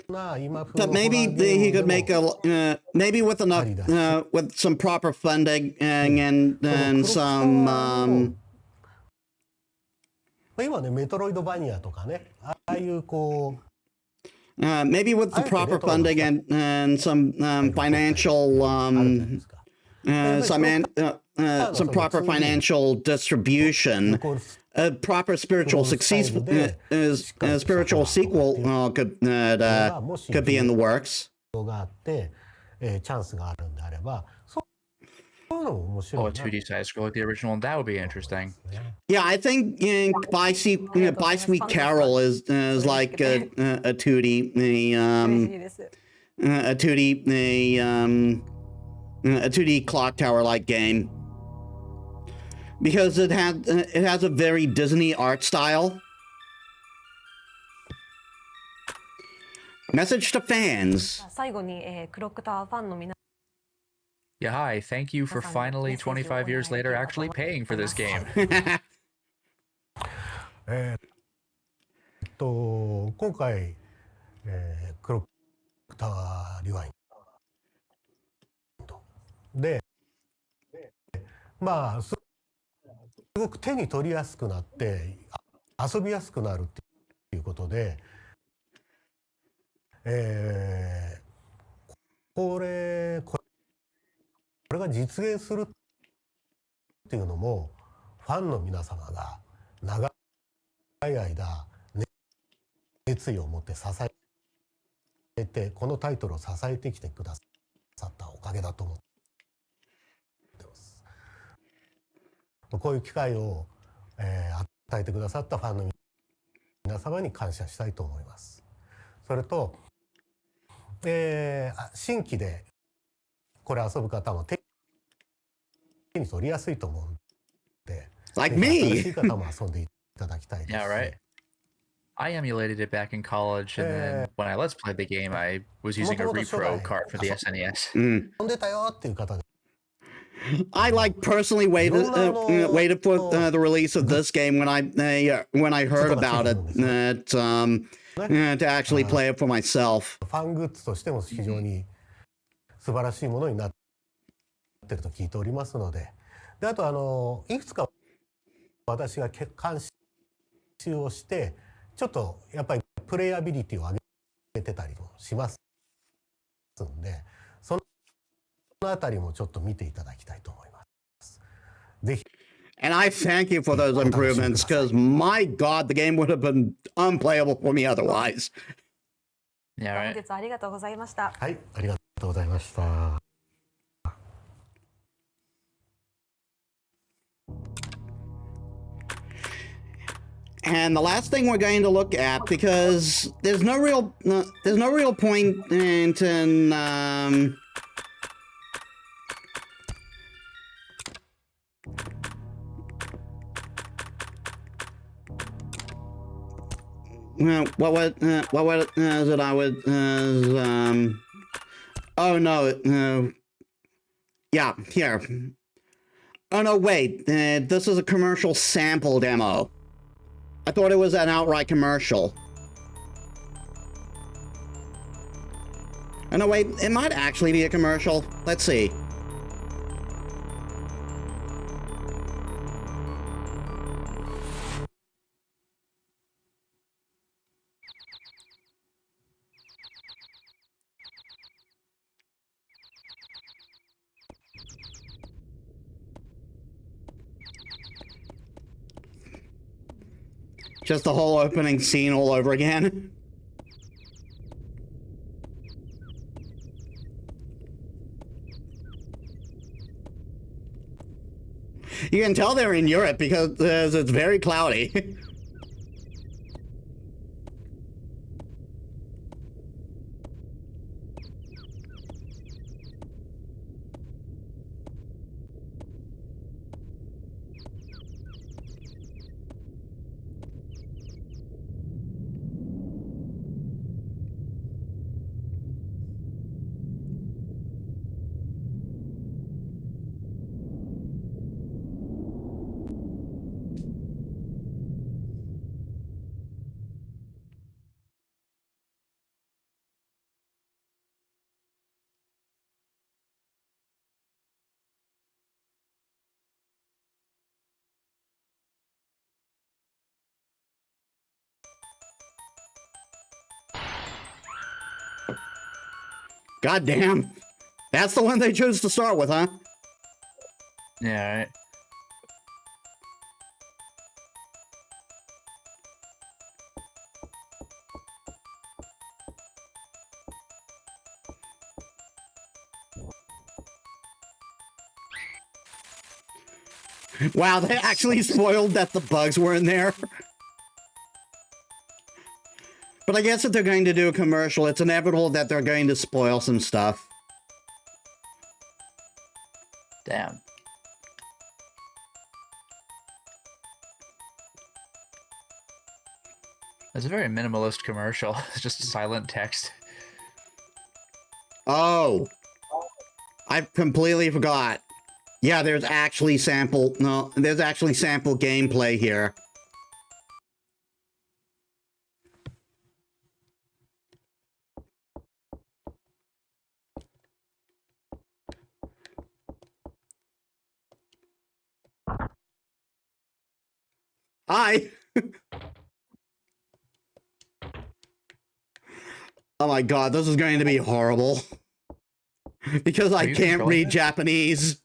な今風 But の maybe he could make a maybe with enough with some proper funding and some 今ねメトロイドバニアとかね、ああいうこう maybe with the proper funding and some financial some proper financial distribution, a proper spiritual sequel could be in the works. があって、チャンスがあるんであれば、そういうのも面白い Oh, a な。 2D side scroll like the original, that would be interesting. Yeah, I think By Sweet Carol is like a 2D 嬉しいです。a 2D a 2D clock tower like game because it has a very Disney art style. Message to fans. 最後に、クロックタワーファンの皆 Yeah, hi, thank you for finally, 25 years later, actually paying for this game. 今回、クロックタワーリワインドで、まあすごく手に取りやすくなって遊びやすくなるっていうことで、これが実現するっていうのもファンの皆様が長い間熱意を持って支えてこのタイトルを支えてきてくださったおかげだと思ってます。こういう機会を、与えてくださったファンの皆様に感謝したいと思います。それと、新規でこれ遊ぶ方も手に取りやすいと思うんで、 Like ぜひ me. 新しい方も遊んでいただきたいですし。 Yeah, right. I emulated it back in college, and then when I let's played the game, I was using a repro cart for the SNES. 遊んでたよっていう方で I like personally waited for the release of this game when I heard about it to actually play it for myself. ファングッズとしても非常に素晴らしいものになってると聞いておりますので、であといくつか私が監修をしてちょっとやっぱりプレイアビリティを上げてたりもしますんで、そのあたりもちょっと見ていただきたいと思います。ぜひ。 And I thank you for those improvements because my God, the game would have been unplayable for me otherwise. Yeah, 本 right. 日ありがとうございました。はい、ありがとうございました。 And the last thing we're going to look at, because there's no real point in what was it I would oh no yeah, here. Oh no, wait, this is a commercial sample demo. I thought it was an outright commercial. Oh no, wait, it might actually be a commercial. Let's see. Just the whole opening scene all over again. You can tell they're in Europe because it's very cloudy. God damn. That's the one they chose to start with, huh? Yeah, right. Wow, they actually spoiled that the bugs were in there. But I guess if they're going to do a commercial, it's inevitable that they're going to spoil some stuff. Damn. It's a very minimalist commercial. It's just silent text. Oh. I completely forgot. Yeah, there's actually sample gameplay here. Hi. Oh my god, this is going to be horrible. Because I can't read Japanese.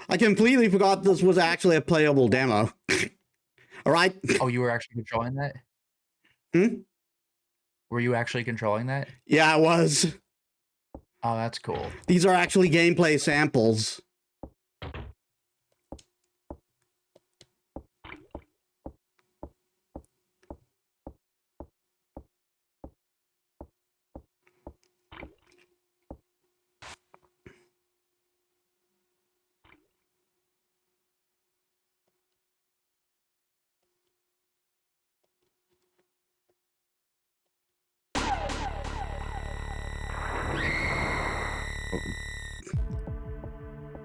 I completely forgot this was actually a playable demo. All right. Oh, you were actually controlling that? Hmm? Were you actually controlling that? Yeah, I was. Oh, that's cool. These are actually gameplay samples.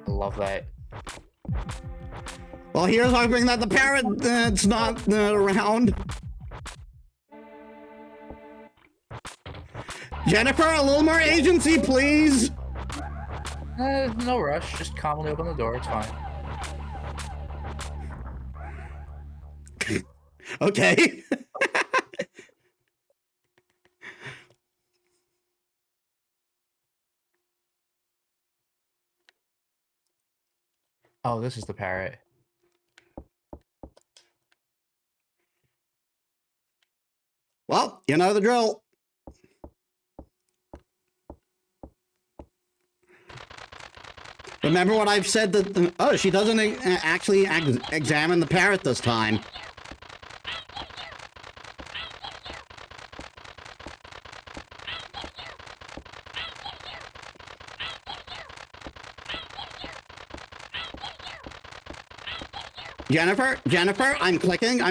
I love that. Well, here's hoping that the parrot's not around. Jennifer, a little more agency, please. No rush. Just calmly open the door. It's fine. Okay. Oh, this is the parrot. Well, you know the drill. Remember what I've said that... oh, she doesn't actually examine the parrot this time. Jennifer, I'm clicking.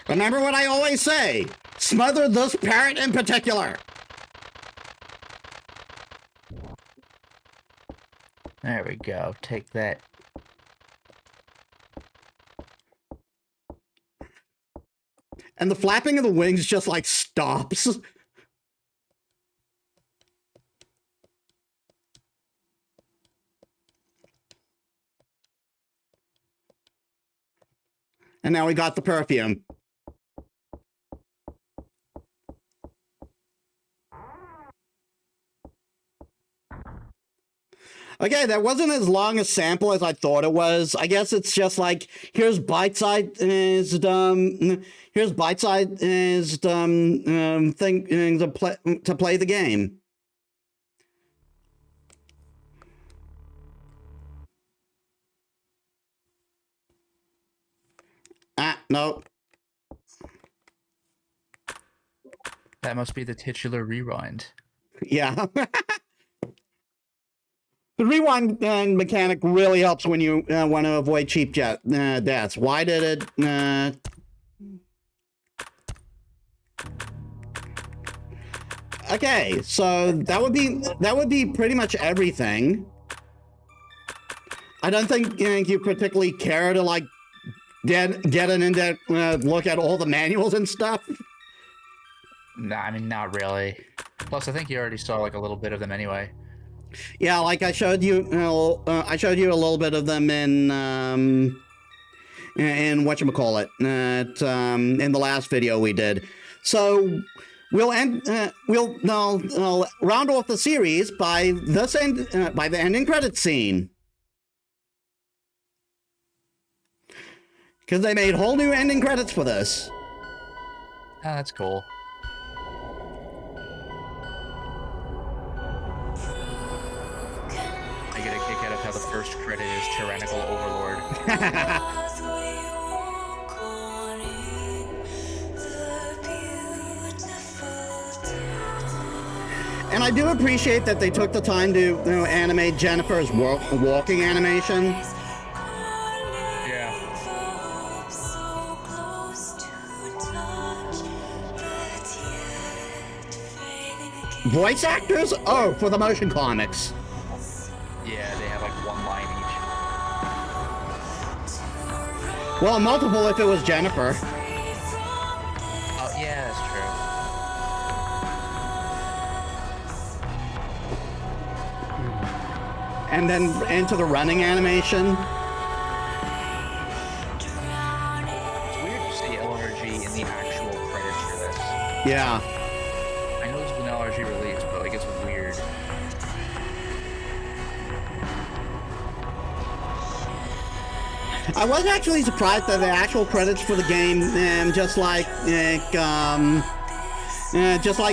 Remember what I always say. Smother this parrot in particular. There we go. Take that. And the flapping of the wings just like stops. And now we got the perfume. Okay, that wasn't as long a sample as I thought it was. I guess it's just like, here's bite-sized thing to play the game. No. That must be the titular rewind. Yeah. The rewind mechanic really helps when you want to avoid cheap deaths. Why did it... Okay, so that would be pretty much everything. I don't think you particularly care to like get an in-depth look at all the manuals and stuff. Nah, I mean, not really. Plus, I think you already saw like a little bit of them anyway. Yeah, like I showed you. I showed you a little bit of them in whatchamacallit, in the last video we did. So we'll round off the series by by the ending credits scene. Because they made whole new ending credits for this. Ah, that's cool. I get a kick out of how the first credit is Tyrannical Overlord. And I do appreciate that they took the time to animate Jennifer's walking animation. Yeah. Voice actors? Oh, for the motion comics. Yeah, they have like one line each. Well, multiple if it was Jennifer. Oh, yeah, that's true. And then into the running animation. It's weird to see LRG in the actual credits for this. Yeah. I know this is an LRG release, but like it's weird. I was actually surprised that the actual credits for the game, just like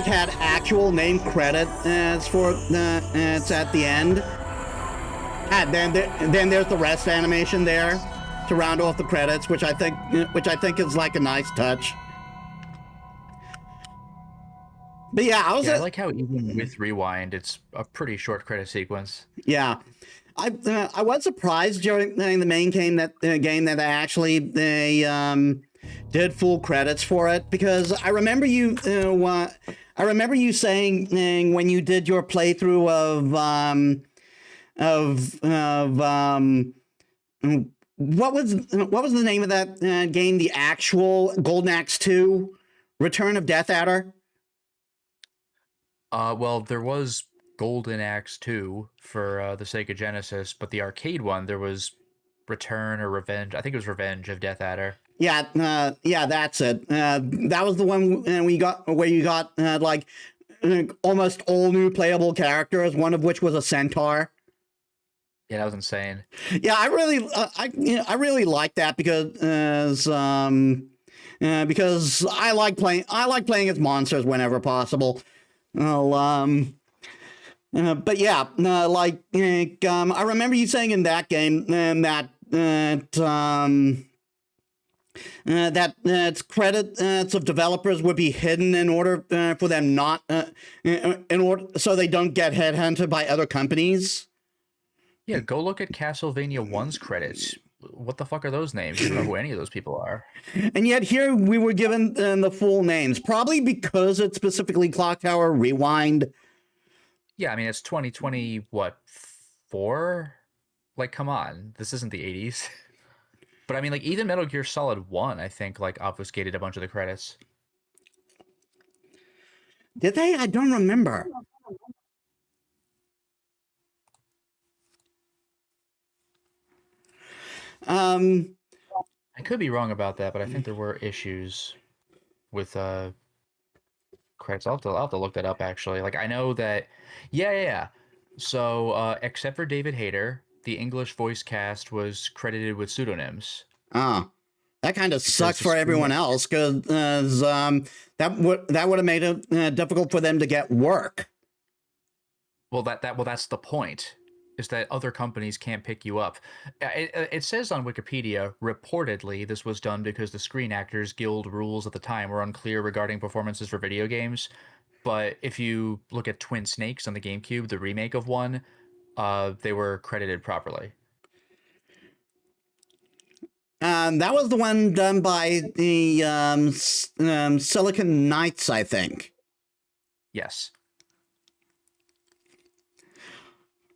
had actual name credit for it's at the end. Then there's the rest animation there to round off the credits, which I think is like a nice touch. But yeah, I like how even with Rewind, it's a pretty short credit sequence. Yeah, I was surprised during the main game that they actually did full credits for it, because I remember you saying when you did your playthrough of what was the name of that game? The actual Golden Axe 2, Return of Death Adder. Well, there was Golden Axe 2 for the Sega Genesis, but the arcade one, there was Return or Revenge. I think it was Revenge of Death Adder. Yeah, that's it. That was the one where you got like almost all new playable characters, one of which was a centaur. Yeah, that was insane. Yeah, I really like that because I like playing as monsters whenever possible. But yeah, I remember you saying in that game that credits of developers would be hidden in order for them not in order so they don't get headhunted by other companies. Yeah, go look at Castlevania 1's credits. What the fuck are those names? You don't know who any of those people are. And yet here we were given the full names, probably because it's specifically Clock Tower Rewind. Yeah, I mean, it's 2020, what, 4? Like, come on. This isn't the 80s. But I mean, like, even Metal Gear Solid 1, I think, like, obfuscated a bunch of the credits. Did they? I don't remember. I could be wrong about that, but I think there were issues with credits. I'll have to look that up, actually. Like, I know that... Yeah. So, except for David Hayter, the English voice cast was credited with pseudonyms. Oh, that kind of sucks for everyone else, because that would have made it difficult for them to get work. Well, that's the point, is that other companies can't pick you up. It says on Wikipedia, reportedly, this was done because the Screen Actors Guild rules at the time were unclear regarding performances for video games. But if you look at Twin Snakes on the GameCube, the remake of one, they were credited properly. That was the one done by the Silicon Knights, I think. Yes.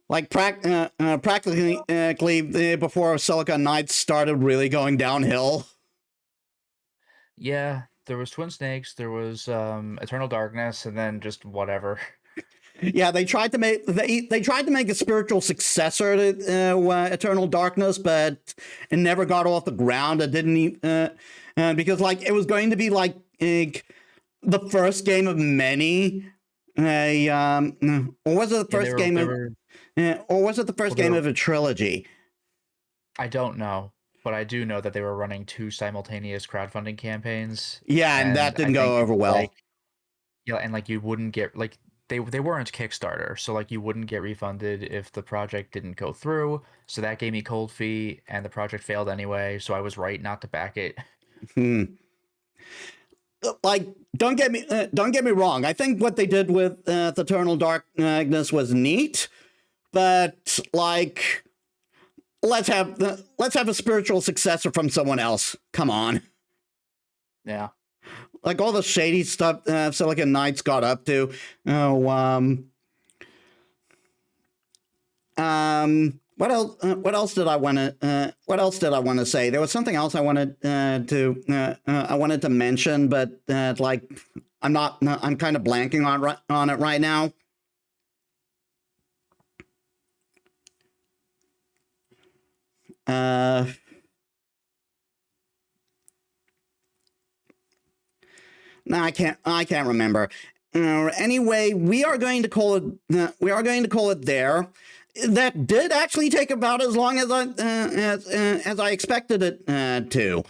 Like practically before Silicon Knights started really going downhill. Yeah, there was Twin Snakes, there was Eternal Darkness, and then just whatever. Yeah, they tried to make a spiritual successor to Eternal Darkness, but it never got off the ground. It didn't because like it was going to be like the first game of many. Or was it the first game of? Or was it the first game of a trilogy? I don't know, but I do know that they were running 2 simultaneous crowdfunding campaigns. Yeah, and that didn't go over well. Like, yeah, and like you wouldn't get like they weren't Kickstarter, so like you wouldn't get refunded if the project didn't go through. So that gave me cold feet, and the project failed anyway. So I was right not to back it. Like, don't get me wrong. I think what they did with the Eternal Darkness was neat, but like, let's have a spiritual successor from someone else. Come on. Yeah. Like all the shady stuff Silicon Knights got up to. What else did I want to say? There was something else I wanted to mention, but like I'm kind of blanking on it right now. No, I can't remember. Anyway, we are going to call it there. That did actually take about as long as I expected it to.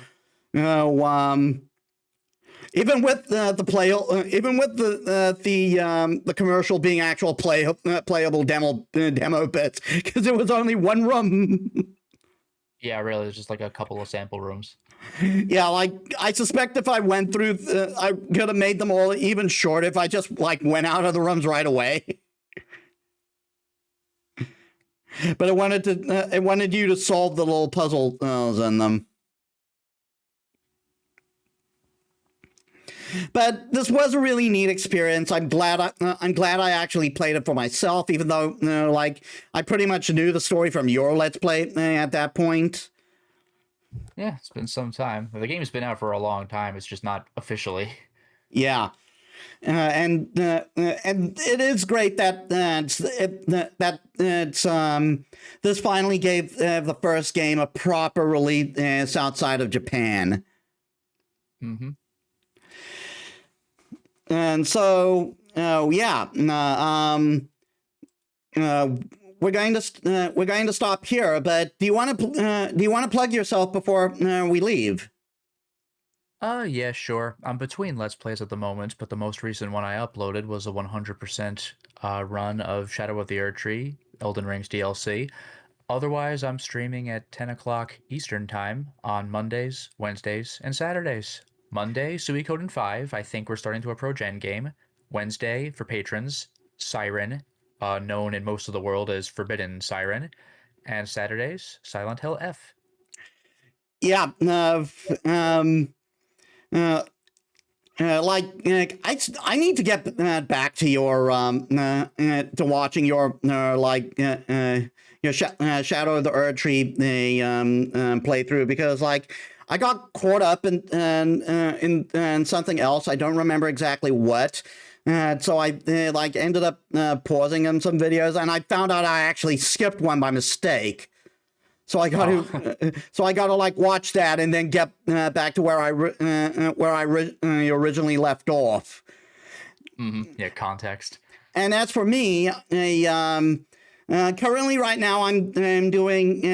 Even with the commercial being actual playable demo bits, because it was only one room. Yeah, really, it's just like a couple of sample rooms. Yeah, like I suspect if I went through, I could have made them all even shorter if I just like went out of the rooms right away. But it wanted you to solve the little puzzles in them. But this was a really neat experience. I'm glad I actually played it for myself, even though like I pretty much knew the story from your Let's Play at that point. Yeah, it's been some time. The game's been out for a long time. It's just not officially. Yeah. And it is great that this finally gave the first game a proper release outside of Japan. Mm-hmm. And so, yeah, we're going to stop here. But do you want to plug yourself before we leave? Yeah, sure. I'm between Let's Plays at the moment, but the most recent one I uploaded was a 100% run of Shadow of the Erdtree, Elden Ring's DLC. Otherwise, I'm streaming at 10 o'clock Eastern Time on Mondays, Wednesdays, and Saturdays. Monday, Suikoden 5. I think we're starting to approach Endgame. Wednesday, for patrons, Siren, known in most of the world as Forbidden Siren. And Saturdays, Silent Hill F. Yeah, I need to get back to your to watching your Shadow of the Erdtree playthrough, because like I got caught up in something else. I don't remember exactly what. So I like ended up pausing on some videos, and I found out I actually skipped one by mistake. So I got to like watch that and then get back to where I originally left off. Mm-hmm. Yeah, context. And as for me, currently right now I'm doing a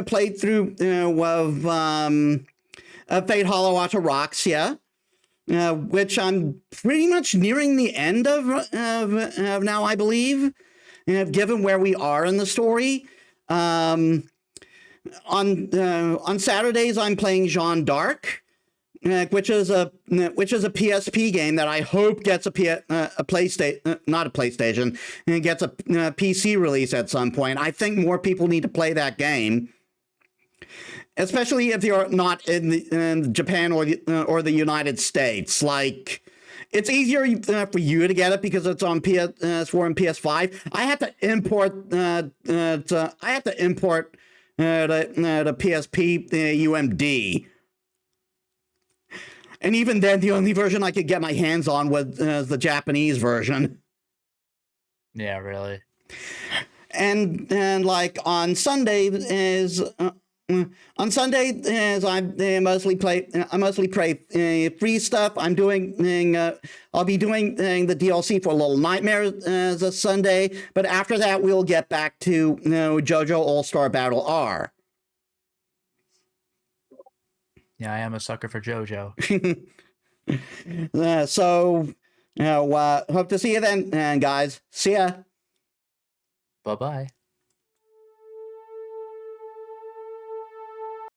playthrough of Fate Hollow Ataraxia, which I'm pretty much nearing the end of now, I believe, given where we are in the story. On Saturdays, I'm playing Jeanne d'Arc, which is a PSP game that I hope gets a PlayStation, not a PlayStation, and gets a PC release at some point. I think more people need to play that game, especially if you're not in Japan or the United States. Like, it's easier for you to get it because it's on PS4 and PS5. I had to import the PSP UMD. And even then, the only version I could get my hands on was the Japanese version. Yeah, really. And like on Sunday is I mostly play free stuff. I'll be doing the DLC for Little Nightmares this Sunday, but after that we'll get back to JoJo All-Star Battle R. Yeah, I am a sucker for JoJo. So hope to see you then, guys. See ya. Bye-bye.